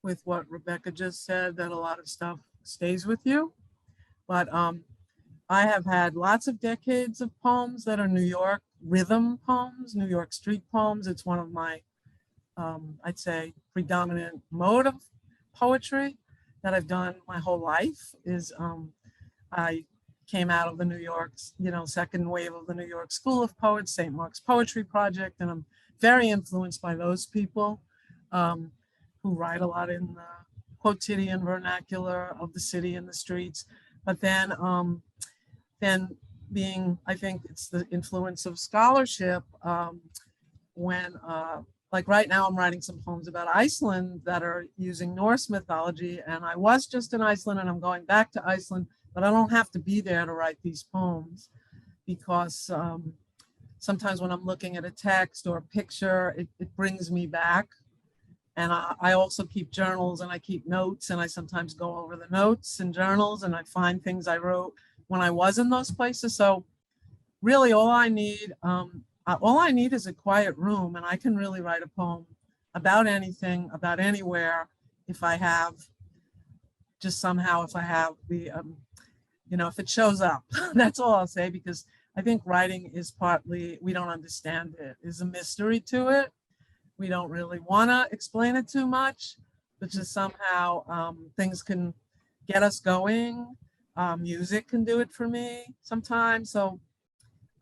with what Rebecca just said, that a lot of stuff stays with you. But I have had lots of decades of poems that are New York rhythm poems, New York street poems. It's one of my, I'd say, predominant mode of poetry that I've done my whole life. Is I came out of the New York, second wave of the New York School of Poets, St. Mark's Poetry Project, and I'm very influenced by those people who write a lot in the quotidian vernacular of the city and the streets. But then being, I think it's the influence of scholarship, when like right now I'm writing some poems about Iceland that are using Norse mythology. And I was just in Iceland and I'm going back to Iceland, but I don't have to be there to write these poems because sometimes when I'm looking at a text or a picture, it brings me back. And I also keep journals and I keep notes, and I sometimes go over the notes and journals and I find things I wrote when I was in those places. So really all I need is a quiet room, and I can really write a poem about anything, about anywhere, if I have just somehow, if I have the, if it shows up. That's all I'll say, because I think writing is partly, we don't understand it. There's a mystery to it. We don't really want to explain it too much, but just somehow things can get us going. Music can do it for me sometimes. So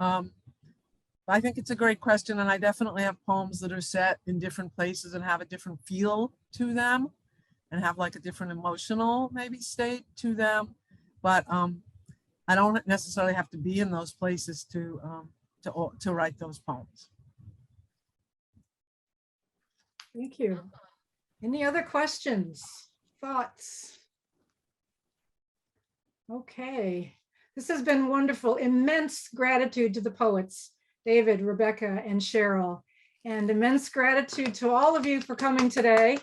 I think it's a great question, and I definitely have poems that are set in different places and have a different feel to them and have like a different emotional maybe state to them. But I don't necessarily have to be in those places to write those poems. Thank you. Any other questions, thoughts? Okay, this has been wonderful. Immense gratitude to the poets, David, Rebecca, and Cheryl, and immense gratitude to all of you for coming today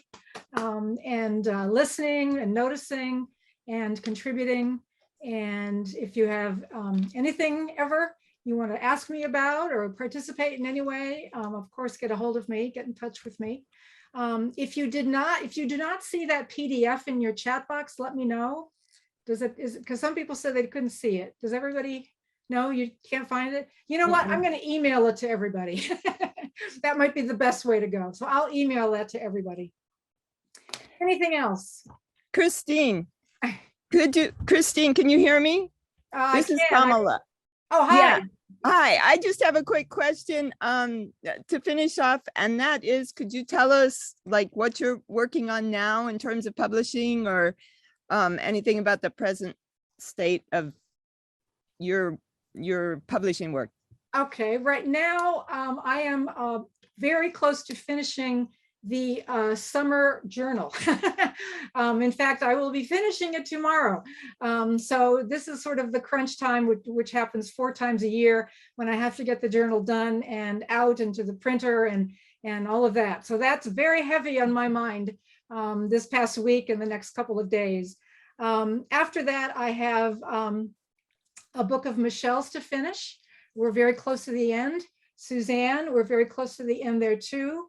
and listening and noticing and contributing. And if you have anything ever you want to ask me about or participate in any way, of course, get a hold of me, get in touch with me. If you do not see that PDF in your chat box, let me know. Because some people said they couldn't see it. Does everybody know you can't find it? You know what? I'm going to email it to everybody. That might be the best way to go. So I'll email that to everybody. Anything else? Christine, Christine, can you hear me? This is Kamala. Oh, hi. Yeah. Hi, I just have a quick question to finish off, and that is, could you tell us like what you're working on now in terms of publishing, or anything about the present state of your publishing work? Okay, right now I am very close to finishing the summer journal. In fact, I will be finishing it tomorrow. So this is sort of the crunch time, which happens 4 times a year when I have to get the journal done and out into the printer and all of that. So that's very heavy on my mind this past week and the next couple of days. After that, I have a book of Michelle's to finish. We're very close to the end. Suzanne, we're very close to the end there too.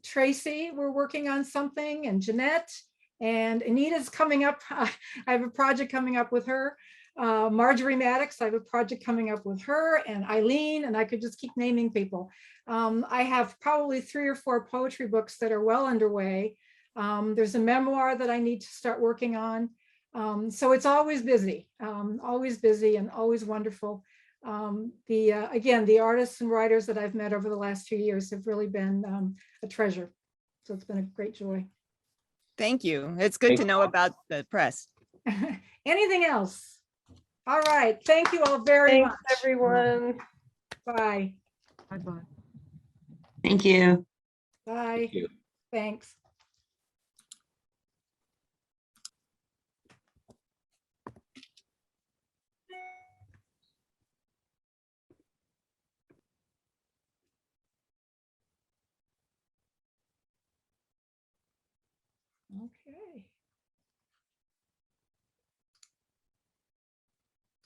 Tracy, we're working on something, and Jeanette, and Anita's coming up. I have a project coming up with her. Marjorie Maddox, I have a project coming up with her, and Eileen, and I could just keep naming people. I have probably 3 or 4 poetry books that are well underway. There's a memoir that I need to start working on. So it's always busy and always wonderful. Again, the artists and writers that I've met over the last few years have really been a treasure. So it's been a great joy. Thank you. It's good to know about the press. Anything else? All right. Thank you all very much. Thanks, everyone. Bye. Bye-bye. Thank you. Bye. Thank you. Thanks.